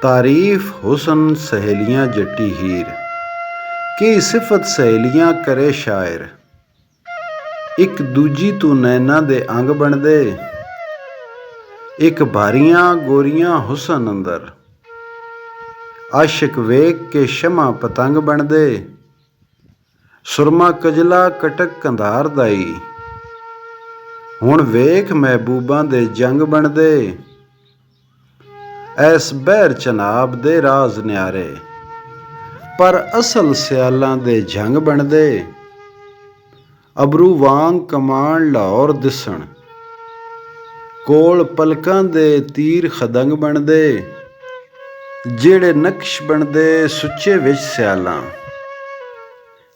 तारीफ हुसन सहेलियाँ जट्टी हीर, की सिफत सहेलियाँ करे शायर। एक दूजी तू नैना दे अंग बन दे, एक भारियां गोरियां हुसन अंदर। आशिक वेख के शमा पतंग बन दे, सुरमा कजला कटक कंधार दाई। हुण वेख महबूबां दे जंग बन दे, ऐस बहर चनाब दे राज न्यारे। पर असल सियालां दे जंग बन दे, अबरू वांग कमान लाहौर दिसण। कोल पलकां दे तीर खदंग बन दे, जेड़े नक्श बन दे सुच्चे विच सियालां।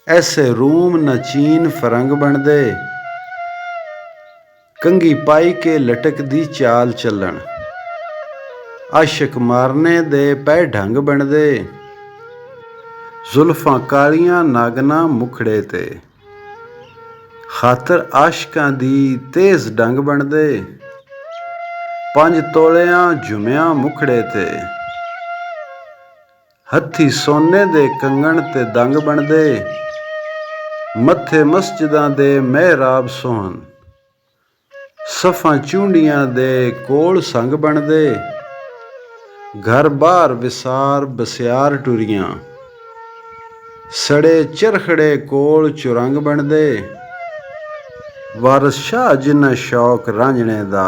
ऐसे रूम न चीन फरंग बन दे, कंघी पाई के लटक दी चाल चलन। आशिक मारने दे पै ढंग बन दे, जुल्फां कालियां नागना मुखड़े ते। खातर आशकां दी तेज डंग बन दे, 5 तोलियां झुमियां मुखड़े ते। हत्थी सोने दे कंगण ते दंग बन दे, मत्थे मस्जिदां दे मेहराब सोहन। सफां चूंडियां दे कोल संग बन दे, घर बार विसार बसियार टुरियां। सड़े चरखड़े कोल चुरंग बन दे, वारस शाह जिन्ना शौक रांझणे दा।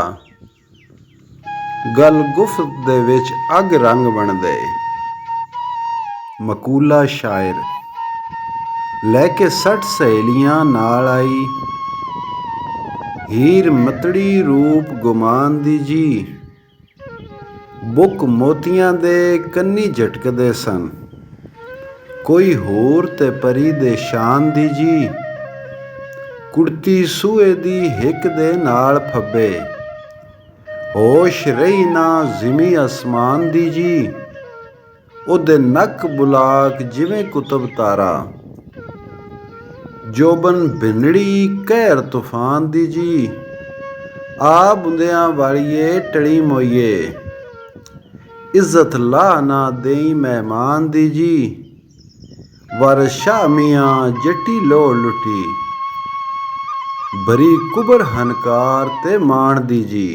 गल गुफ्त दे विच अग रंग बन दे। मकूला शायर लैके 60 सहेलियां नाल आई, हीर मतड़ी रूप गुमान दी जी। बुक मोतियां दे कन्नी झटकदे सन, कोई होर ते परी दे शान दी जी। कुड़ती सूए दी हिक दे नाल फब्बे, होश रही ना जिमी आसमान दी जी। ओदे नक बुलाक जिवें कुतब तारा, जोबन भिंडड़ी कहर तूफान दी जी। आ बुंदियां वालिए टली मोइए, इज्जत ला ना देई मेहमान दी जी। वारस शाह मियां जट्टी लोड़ लुटी, भरी कुबर हनकार ते मान दी जी।